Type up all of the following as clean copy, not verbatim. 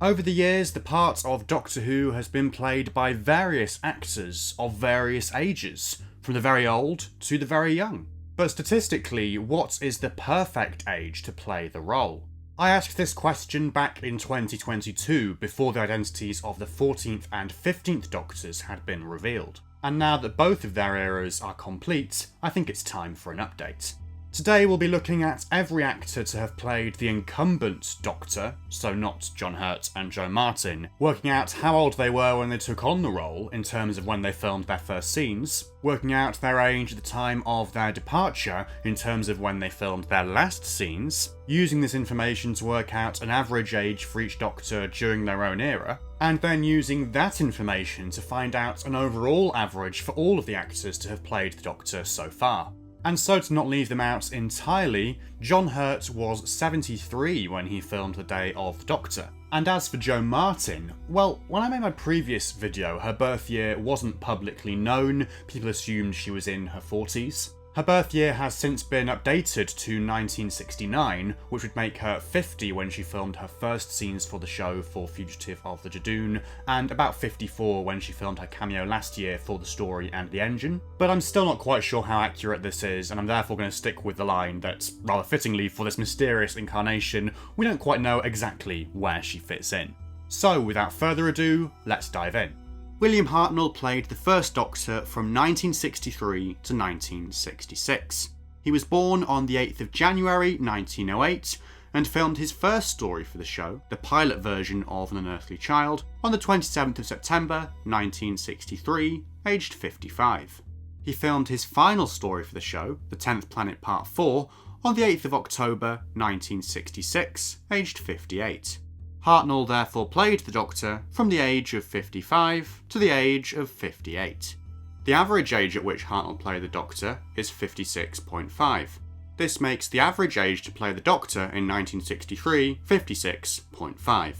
Over the years, the part of Doctor Who has been played by various actors of various ages, from the very old to the very young. But statistically, what is the perfect age to play the role? I asked this question back in 2022 before the identities of the 14th and 15th Doctors had been revealed. And now that both of their eras are complete, I think it's time for an update. Today we'll be looking at every actor to have played the incumbent Doctor, so not John Hurt and Jo Martin, working out how old they were when they took on the role in terms of when they filmed their first scenes, working out their age at the time of their departure in terms of when they filmed their last scenes, using this information to work out an average age for each Doctor during their own era, and then using that information to find out an overall average for all of the actors to have played the Doctor so far. And so to not leave them out entirely, John Hurt was 73 when he filmed The Day of the Doctor. And as for Jo Martin, well, when I made my previous video, her birth year wasn't publicly known, people assumed she was in her 40s. Her birth year has since been updated to 1969, which would make her 50 when she filmed her first scenes for the show for Fugitive of the Judoon, and about 54 when she filmed her cameo last year for The Story and the Engine. But I'm still not quite sure how accurate this is, and I'm therefore going to stick with the line that, rather fittingly for this mysterious incarnation, we don't quite know exactly where she fits in. So without further ado, let's dive in. William Hartnell played the first Doctor from 1963 to 1966. He was born on the 8th of January 1908 and filmed his first story for the show, the pilot version of An Unearthly Child, on the 27th of September 1963, aged 55. He filmed his final story for the show, The 10th Planet Part 4, on the 8th of October 1966, aged 58. Hartnell therefore played the Doctor from the age of 55 to the age of 58. The average age at which Hartnell played the Doctor is 56.5. This makes the average age to play the Doctor in 1963 56.5.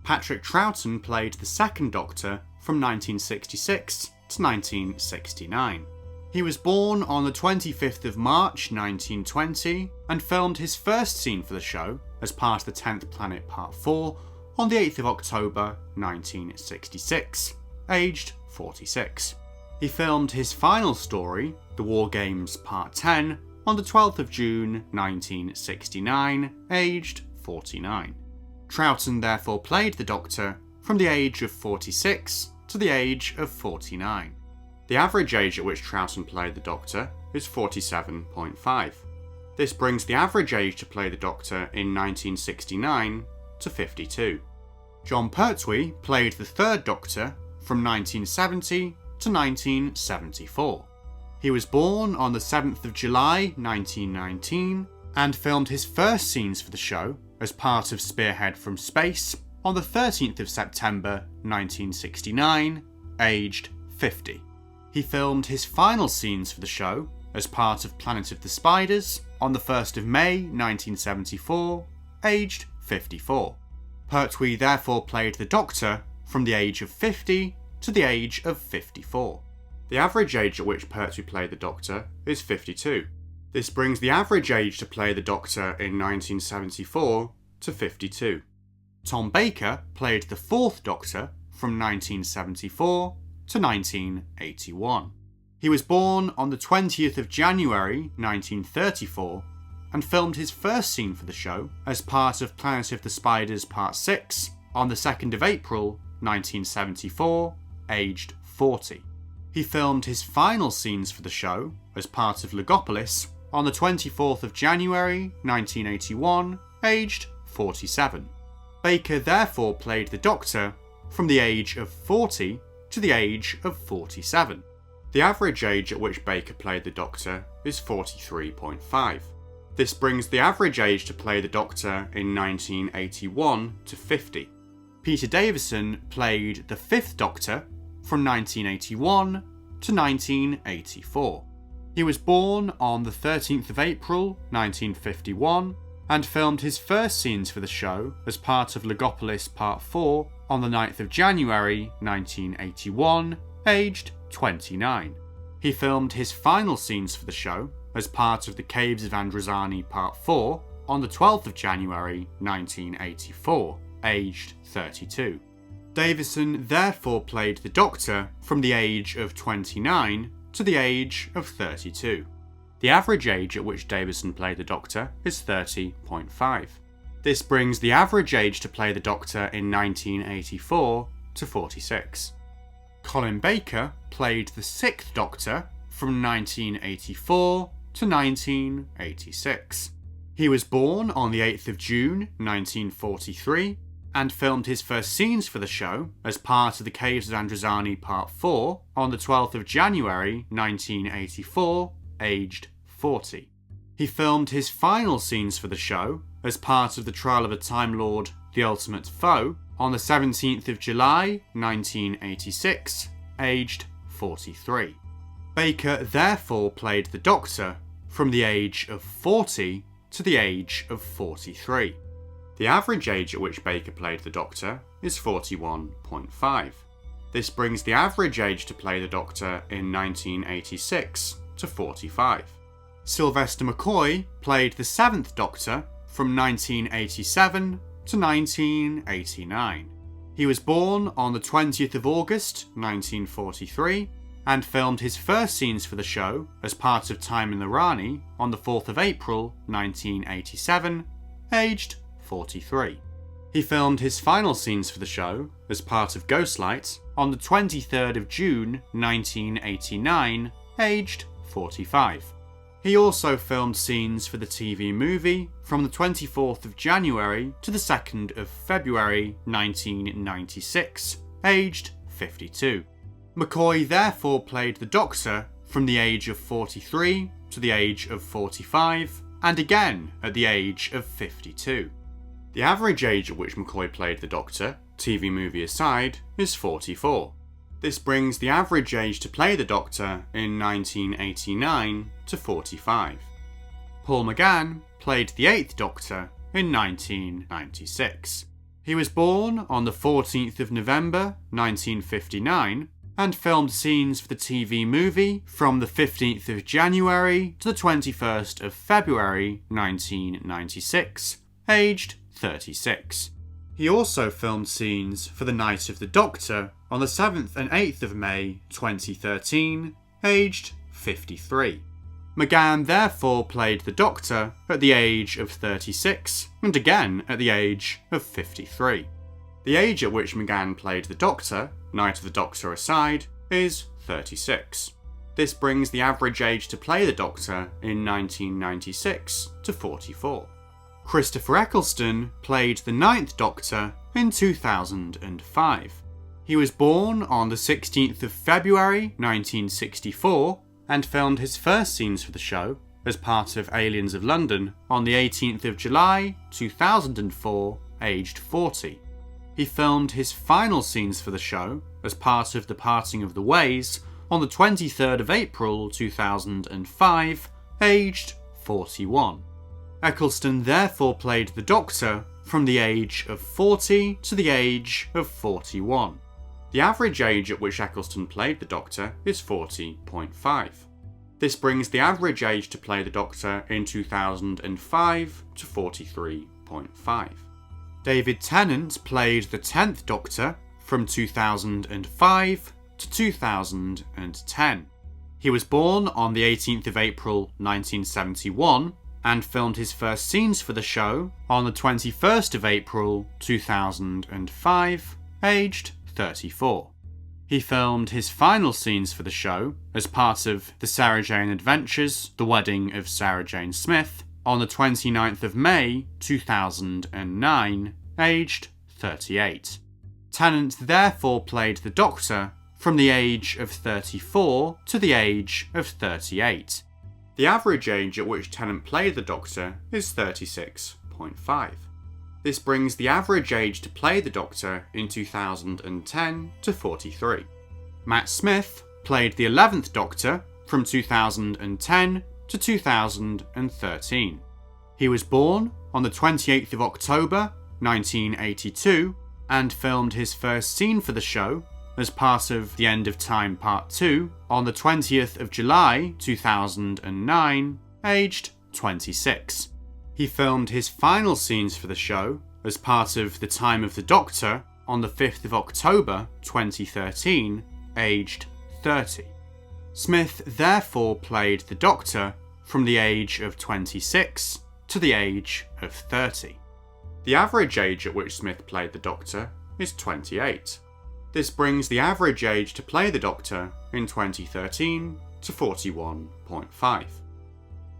Patrick Troughton played the second Doctor from 1966 to 1969. He was born on the 25th of March 1920 and filmed his first scene for the show as part of the 10th Planet Part 4 on the 8th of October 1966, aged 46. He filmed his final story, The War Games Part 10, on the 12th of June 1969, aged 49. Troughton therefore played the Doctor from the age of 46 to the age of 49. The average age at which Troughton played the Doctor is 47.5. This brings the average age to play the Doctor in 1969 to 52. Jon Pertwee played the third Doctor from 1970 to 1974. He was born on the 7th of July 1919 and filmed his first scenes for the show as part of Spearhead from Space on the 13th of September 1969, aged 50. He filmed his final scenes for the show as part of Planet of the Spiders on the 1st of May 1974, aged 54. Pertwee therefore played the Doctor from the age of 50 to the age of 54. The average age at which Pertwee played the Doctor is 52. This brings the average age to play the Doctor in 1974 to 52. Tom Baker played the fourth Doctor from 1974 to 1981. He was born on the 20th of January 1934 and filmed his first scene for the show as part of Planet of the Spiders Part 6 on the 2nd of April 1974, aged 40. He filmed his final scenes for the show as part of Legopolis on the 24th of January 1981, aged 47. Baker therefore played the Doctor from the age of 40 to the age of 47. The average age at which Baker played the Doctor is 43.5. This brings the average age to play the Doctor in 1981 to 50. Peter Davison played the fifth Doctor from 1981 to 1984. He was born on the 13th of April 1951 and filmed his first scenes for the show as part of Legopolis Part 4 on the 9th of January 1981, aged 29. He filmed his final scenes for the show as part of The Caves of Androzani Part 4 on the 12th of January 1984, aged 32. Davison therefore played the Doctor from the age of 29 to the age of 32. The average age at which Davison played the Doctor is 30.5. This brings the average age to play the Doctor in 1984 to 46. Colin Baker played the 6th Doctor from 1984 to 1986. He was born on the 8th of June 1943 and filmed his first scenes for the show as part of The Caves of Androzani Part 4 on the 12th of January 1984, aged 40. He filmed his final scenes for the show as part of the trial of a Time Lord, The Ultimate Foe, on the 17th of July 1986, aged 43. Baker therefore played the Doctor from the age of 40 to the age of 43. The average age at which Baker played the Doctor is 41.5. This brings the average age to play the Doctor in 1986 to 45. Sylvester McCoy played the 7th Doctor from 1987 to 1989. He was born on the 20th of August 1943 and filmed his first scenes for the show as part of Time in the Rani on the 4th of April 1987, aged 43. He filmed his final scenes for the show as part of Ghostlight on the 23rd of June 1989, aged 45. He also filmed scenes for the TV movie from the 24th of January to the 2nd of February 1996, aged 52. McCoy therefore played the Doctor from the age of 43 to the age of 45, and again at the age of 52. The average age at which McCoy played the Doctor, TV movie aside, is 44. This brings the average age to play the Doctor in 1989 to 45. Paul McGann played the 8th Doctor in 1996. He was born on the 14th of November 1959 and filmed scenes for the TV movie from the 15th of January to the 21st of February 1996, aged 36. He also filmed scenes for The Night of the Doctor on the 7th and 8th of May 2013, aged 53. McGann therefore played the Doctor at the age of 36 and again at the age of 53. The age at which McGann played the Doctor, Night of the Doctor aside, is 36. This brings the average age to play the Doctor in 1996 to 44. Christopher Eccleston played the 9th Doctor in 2005. He was born on the 16th of February 1964 and filmed his first scenes for the show as part of Aliens of London on the 18th of July 2004, aged 40. He filmed his final scenes for the show as part of The Parting of the Ways on the 23rd of April 2005, aged 41. Eccleston therefore played the Doctor from the age of 40 to the age of 41. The average age at which Eccleston played the Doctor is 40.5. This brings the average age to play the Doctor in 2005 to 43.5. David Tennant played the 10th Doctor from 2005 to 2010. He was born on the 18th of April 1971 and filmed his first scenes for the show on the 21st of April 2005, aged 34. He filmed his final scenes for the show as part of The Sarah Jane Adventures, The Wedding of Sarah Jane Smith, on the 29th of May 2009, aged 38. Tennant therefore played the Doctor from the age of 34 to the age of 38. The average age at which Tennant played the Doctor is 36.5. This brings the average age to play the Doctor in 2010 to 43. Matt Smith played the 11th Doctor from 2010 to 2013. He was born on the 28th of October 1982 and filmed his first scene for the show as part of The End of Time Part 2 on the 20th of July 2009, aged 26. He filmed his final scenes for the show as part of The Time of the Doctor on the 5th of October 2013, aged 30. Smith therefore played the Doctor from the age of 26 to the age of 30. The average age at which Smith played the Doctor is 28. This brings the average age to play the Doctor in 2013 to 41.5.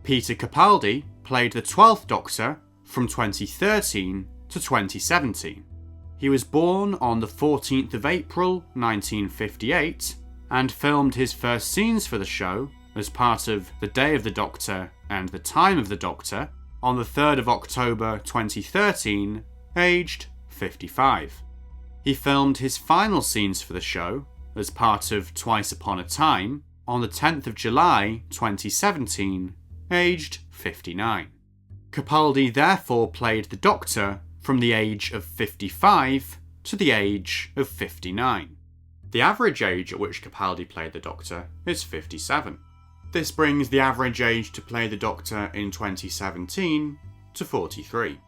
Peter Capaldi played the 12th Doctor from 2013 to 2017. He was born on the 14th of April 1958 and filmed his first scenes for the show as part of The Day of the Doctor and The Time of the Doctor on the 3rd of October 2013, aged 55. He filmed his final scenes for the show as part of Twice Upon a Time on the 10th of July 2017, aged 59. Capaldi therefore played the Doctor from the age of 55 to the age of 59. The average age at which Capaldi played the Doctor is 57. This brings the average age to play the Doctor in 2017 to 43.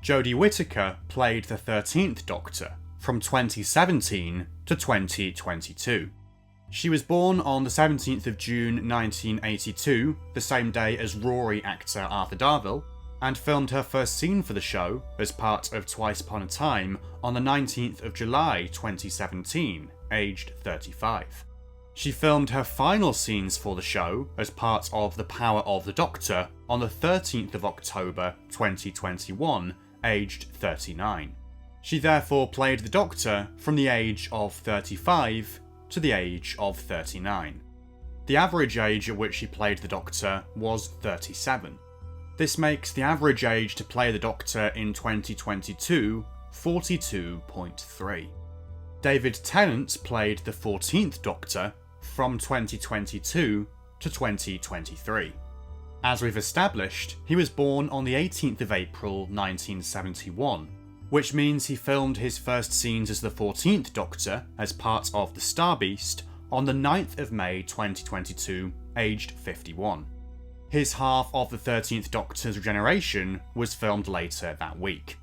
Jodie Whittaker played the 13th Doctor from 2017 to 2022. She was born on the 17th of June 1982, the same day as Rory actor Arthur Darvill, and filmed her first scene for the show as part of Twice Upon a Time on the 19th of July 2017, aged 35. She filmed her final scenes for the show as part of The Power of the Doctor on the 13th of October 2021, aged 39. She therefore played the Doctor from the age of 35 to the age of 39. The average age at which she played the Doctor was 37. This makes the average age to play the Doctor in 2022 42.3. David Tennant played the 14th Doctor from 2022 to 2023. As we've established, he was born on the 18th of April 1971, which means he filmed his first scenes as the 14th Doctor as part of The Star Beast on the 9th of May 2022, aged 51. His half of the 13th Doctor's regeneration was filmed later that week.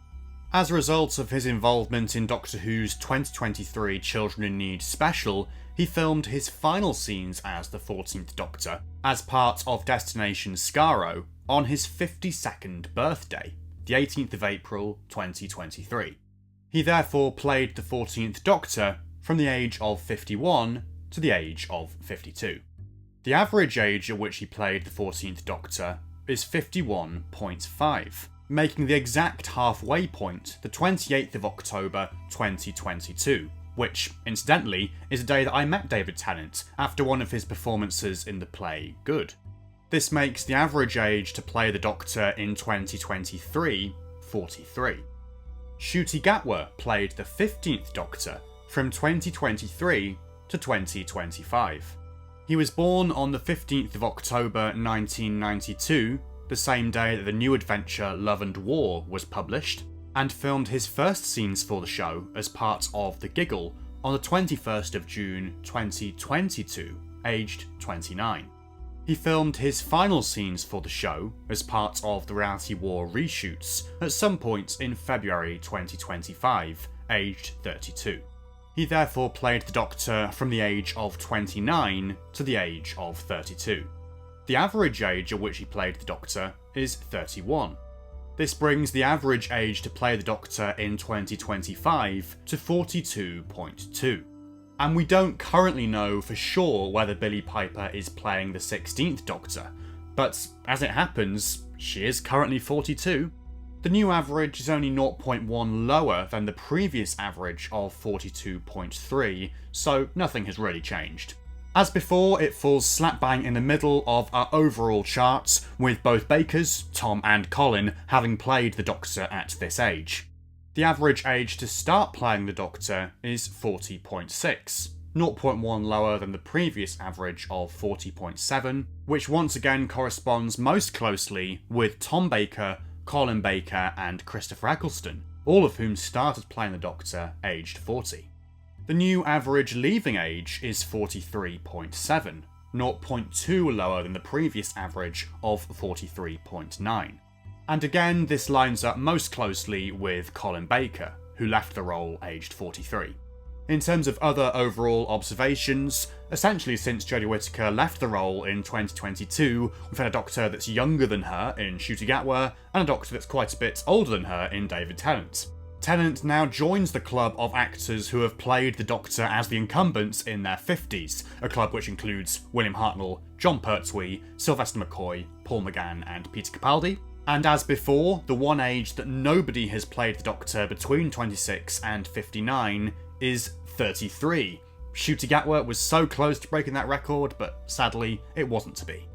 As a result of his involvement in Doctor Who's 2023 Children in Need special, he filmed his final scenes as the 14th Doctor as part of Destination Skaro on his 52nd birthday, the 18th of April 2023. He therefore played the 14th Doctor from the age of 51 to the age of 52. The average age at which he played the 14th Doctor is 51.5, making the exact halfway point the 28th of October 2022, which, incidentally, is the day that I met David Tennant after one of his performances in the play Good. This makes the average age to play the Doctor in 2023 43. Ncuti Gatwa played the 15th Doctor from 2023 to 2025. He was born on the 15th of October 1992, the same day that the new adventure Love and War was published, and filmed his first scenes for the show as part of The Giggle on the 21st of June 2022, aged 29. He filmed his final scenes for the show as part of the Reality War reshoots at some point in February 2025, aged 32. He therefore played the Doctor from the age of 29 to the age of 32. The average age at which he played the Doctor is 31. This brings the average age to play the Doctor in 2025 to 42.2. And we don't currently know for sure whether Billie Piper is playing the 16th Doctor, but as it happens, she is currently 42. The new average is only 0.1 lower than the previous average of 42.3, so nothing has really changed. As before, it falls slap bang in the middle of our overall charts, with both Bakers, Tom and Colin, having played the Doctor at this age. The average age to start playing the Doctor is 40.6, 0.1 lower than the previous average of 40.7, which once again corresponds most closely with Tom Baker, Colin Baker and Christopher Eccleston, all of whom started playing the Doctor aged 40. The new average leaving age is 43.7, 0.2 lower than the previous average of 43.9. And again, this lines up most closely with Colin Baker, who left the role aged 43. In terms of other overall observations, essentially since Jodie Whittaker left the role in 2022, we've had a Doctor that's younger than her in Ncuti Gatwa, and a Doctor that's quite a bit older than her in David Tennant. Tennant now joins the club of actors who have played the Doctor as the incumbents in their 50s, a club which includes William Hartnell, Jon Pertwee, Sylvester McCoy, Paul McGann and Peter Capaldi. And as before, the one age that nobody has played the Doctor between 26 and 59 is 33. Ncuti Gatwa was so close to breaking that record, but sadly, it wasn't to be.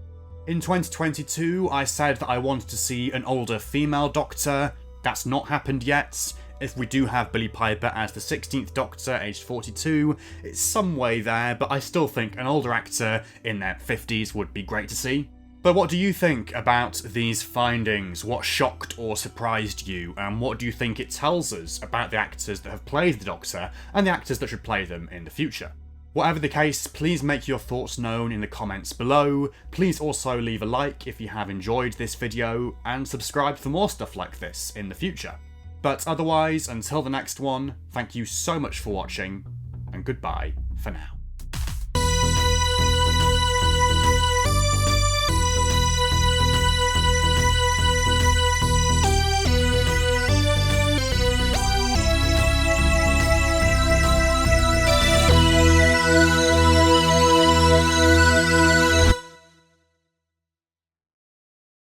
In 2022, I said that I wanted to see an older female Doctor. That's not happened yet. If we do have Billie Piper as the 16th Doctor, aged 42, it's some way there, but I still think an older actor in their 50s would be great to see. But what do you think about these findings? What shocked or surprised you? And what do you think it tells us about the actors that have played the Doctor and the actors that should play them in the future? Whatever the case, please make your thoughts known in the comments below. Please also leave a like if you have enjoyed this video, and subscribe for more stuff like this in the future. But otherwise, until the next one, thank you so much for watching, and goodbye for now.